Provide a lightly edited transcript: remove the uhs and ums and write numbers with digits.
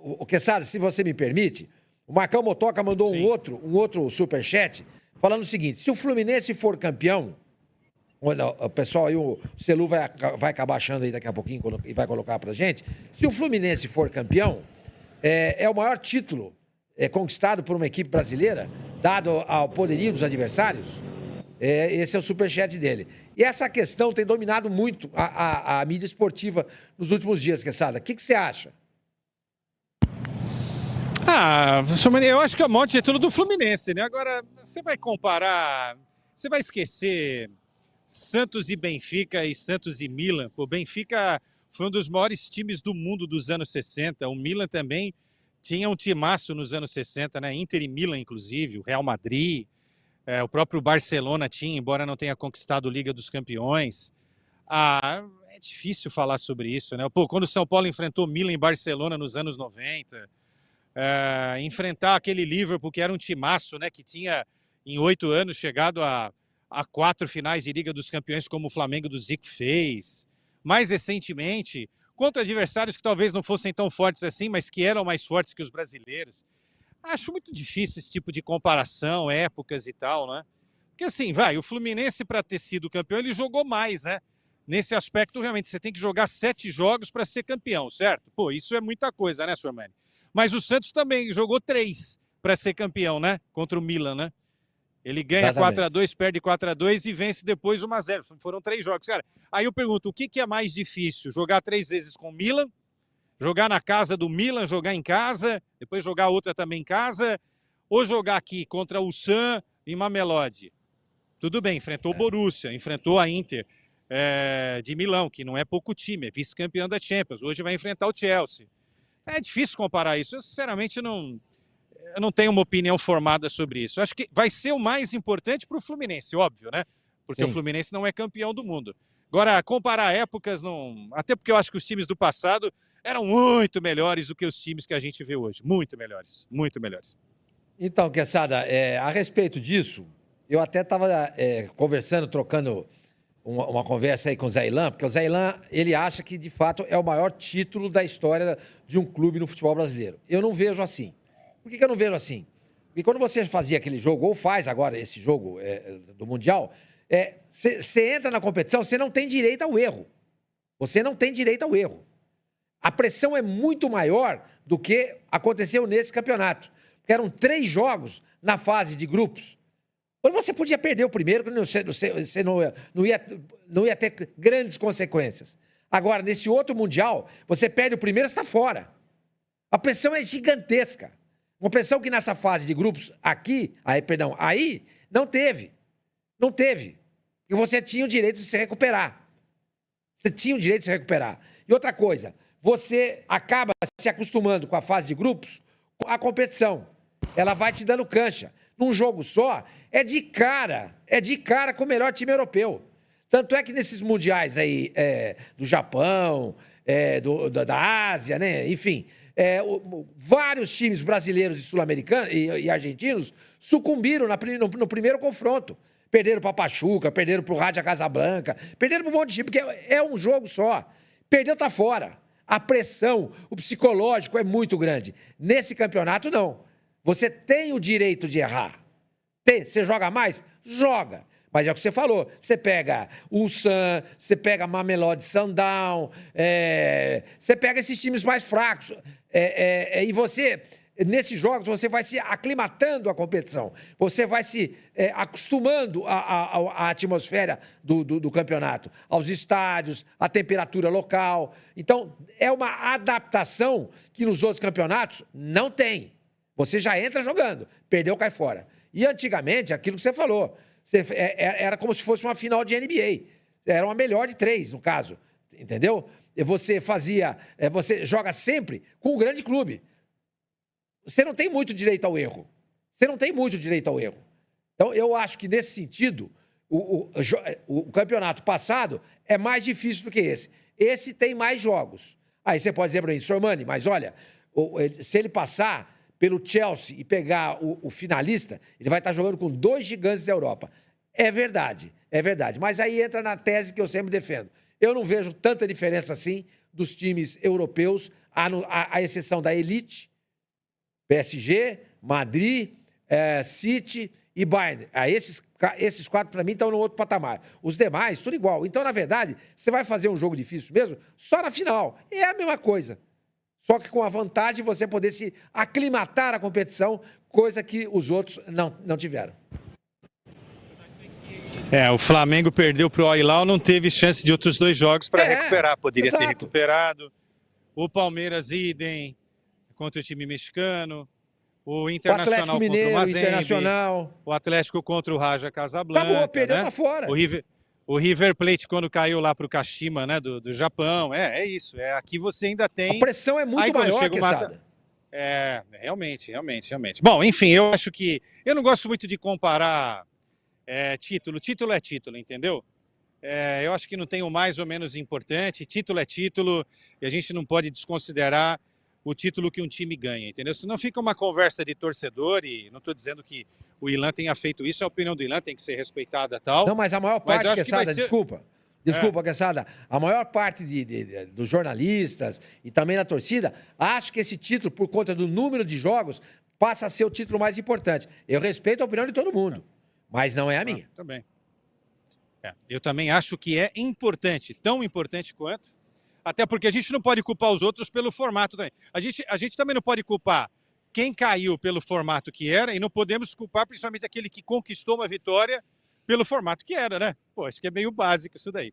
O Quesada, se você me permite, o Marcão Motoca mandou um outro superchat falando o seguinte: se o Fluminense for campeão, o pessoal aí, o Celu vai acabar achando aí daqui a pouquinho e vai colocar pra gente. Se o Fluminense for campeão, é o maior título conquistado por uma equipe brasileira, dado ao poderio dos adversários. Esse é o superchat dele. E essa questão tem dominado muito a mídia esportiva nos últimos dias, Quesada. O que você acha? Eu acho que é o maior título do Fluminense, né? Agora, você vai comparar, você vai esquecer Santos e Benfica e Santos e Milan. O Benfica foi um dos maiores times do mundo dos anos 60. O Milan também tinha um timaço nos anos 60, né? Inter e Milan, inclusive, o Real Madrid. O próprio Barcelona tinha, embora não tenha conquistado a Liga dos Campeões. É difícil falar sobre isso, né? Quando o São Paulo enfrentou Milan e Barcelona nos anos 90, enfrentar aquele Liverpool que era um timaço, né? Que tinha, em 8 anos, chegado a 4 finais de Liga dos Campeões, como o Flamengo do Zico fez. Mais recentemente, contra adversários que talvez não fossem tão fortes assim, mas que eram mais fortes que os brasileiros. Acho muito difícil esse tipo de comparação, épocas e tal, né? Porque assim, o Fluminense, para ter sido campeão, ele jogou mais, né? Nesse aspecto, realmente, você tem que jogar 7 jogos para ser campeão, certo? Isso é muita coisa, né, Sormani? Mas o Santos também jogou 3 para ser campeão, né? Contra o Milan, né? Ele ganha 4-2, perde 4-2 e vence depois 1-0. Foram 3 jogos, cara. Aí eu pergunto, o que é mais difícil? Jogar 3 vezes com o Milan? Jogar na casa do Milan, jogar em casa, depois jogar outra também em casa, ou jogar aqui contra o San e Mamelodi? Tudo bem, enfrentou o Borussia, enfrentou a Inter de Milão, que não é pouco time, é vice-campeão da Champions, hoje vai enfrentar o Chelsea. É difícil comparar isso, eu sinceramente não tenho uma opinião formada sobre isso. Eu acho que vai ser o mais importante para o Fluminense, óbvio, né? Porque o Fluminense não é campeão do mundo. Agora, comparar épocas, não. Até porque eu acho que os times do passado eram muito melhores do que os times que a gente vê hoje. Muito melhores, muito melhores. Então, Quesada, a respeito disso, eu até estava conversando, trocando uma conversa aí com o Zé Ilan, porque o Zé Ilan, ele acha que, de fato, é o maior título da história de um clube no futebol brasileiro. Eu não vejo assim. Por que eu não vejo assim? Porque quando você fazia aquele jogo, ou faz agora esse jogo do Mundial, você entra na competição, você não tem direito ao erro. Você não tem direito ao erro. A pressão é muito maior do que aconteceu nesse campeonato. Porque eram 3 jogos na fase de grupos. Quando você podia perder o primeiro, você não ia ter grandes consequências. Agora, nesse outro Mundial, você perde o primeiro, você está fora. A pressão é gigantesca. Uma pressão que nessa fase de grupos aí não teve. Não teve. E você tinha o direito de se recuperar. Você tinha o direito de se recuperar. E outra coisa, você acaba se acostumando com a fase de grupos, com a competição. Ela vai te dando cancha. Num jogo só, é de cara com o melhor time europeu. Tanto é que nesses mundiais aí do Japão, da Ásia, né? Enfim, vários times brasileiros e sul-americanos e argentinos sucumbiram no primeiro confronto. Perderam para Pachuca, perderam para o Raja Casablanca, perderam para um monte de time, porque é um jogo só. Perdeu, tá fora. A pressão, o psicológico é muito grande. Nesse campeonato, não. Você tem o direito de errar. Você joga mais? Joga. Mas é o que você falou. Você pega o Ulsan, você pega Mamelodi Sundown, você pega esses times mais fracos. E você, nesses jogos, você vai se aclimatando à competição. Você vai se acostumando à atmosfera do campeonato, aos estádios, à temperatura local. Então, é uma adaptação que nos outros campeonatos não tem. Você já entra jogando, perdeu, cai fora. E antigamente, aquilo que você falou, era como se fosse uma final de NBA. Era uma melhor de 3, no caso. Entendeu? Você você joga sempre com um grande clube. Você não tem muito direito ao erro. Então, eu acho que, nesse sentido, o campeonato passado é mais difícil do que esse. Esse tem mais jogos. Aí você pode dizer para mim, Sormani, mas olha, se ele passar pelo Chelsea e pegar o finalista, ele vai estar jogando com 2 gigantes da Europa. É verdade. Mas aí entra na tese que eu sempre defendo. Eu não vejo tanta diferença assim dos times europeus, à exceção da elite, PSG, Madrid, City e Bayern. Esses 4, para mim, estão no outro patamar. Os demais, tudo igual. Então, na verdade, você vai fazer um jogo difícil mesmo só na final. É a mesma coisa. Só que com a vantagem de você poder se aclimatar à competição, coisa que os outros não tiveram. O Flamengo perdeu para o Al-Hilal, não teve chance de outros 2 jogos para recuperar. Poderia ter recuperado. O Palmeiras, idem, contra o time mexicano. O Internacional contra o Mazembe. O Atlético contra o Raja Casablanca. Acabou, perdeu, tá fora. O River Plate quando caiu lá para o Kashima, né, do Japão. É isso. Aqui você ainda tem... A pressão é muito maior, Quesada. Realmente. Bom, enfim, eu acho que... Eu não gosto muito de comparar título. Título é título, entendeu? Eu acho que não tem o mais ou menos importante. Título é título e a gente não pode desconsiderar o título que um time ganha, entendeu? Senão fica uma conversa de torcedor e não estou dizendo que o Ilan tenha feito isso, a opinião do Ilan tem que ser respeitada e tal. Não, mas a maior parte, Quesada, desculpa, Quesada, a maior parte dos jornalistas e também da torcida, acho que esse título, por conta do número de jogos, passa a ser o título mais importante. Eu respeito a opinião de todo mundo, mas não é a minha. Também. Eu também acho que é importante, tão importante quanto, até porque a gente não pode culpar os outros pelo formato também. A gente também não pode culpar quem caiu pelo formato que era e não podemos culpar principalmente aquele que conquistou uma vitória pelo formato que era, né? Pô, acho que é meio básico isso daí.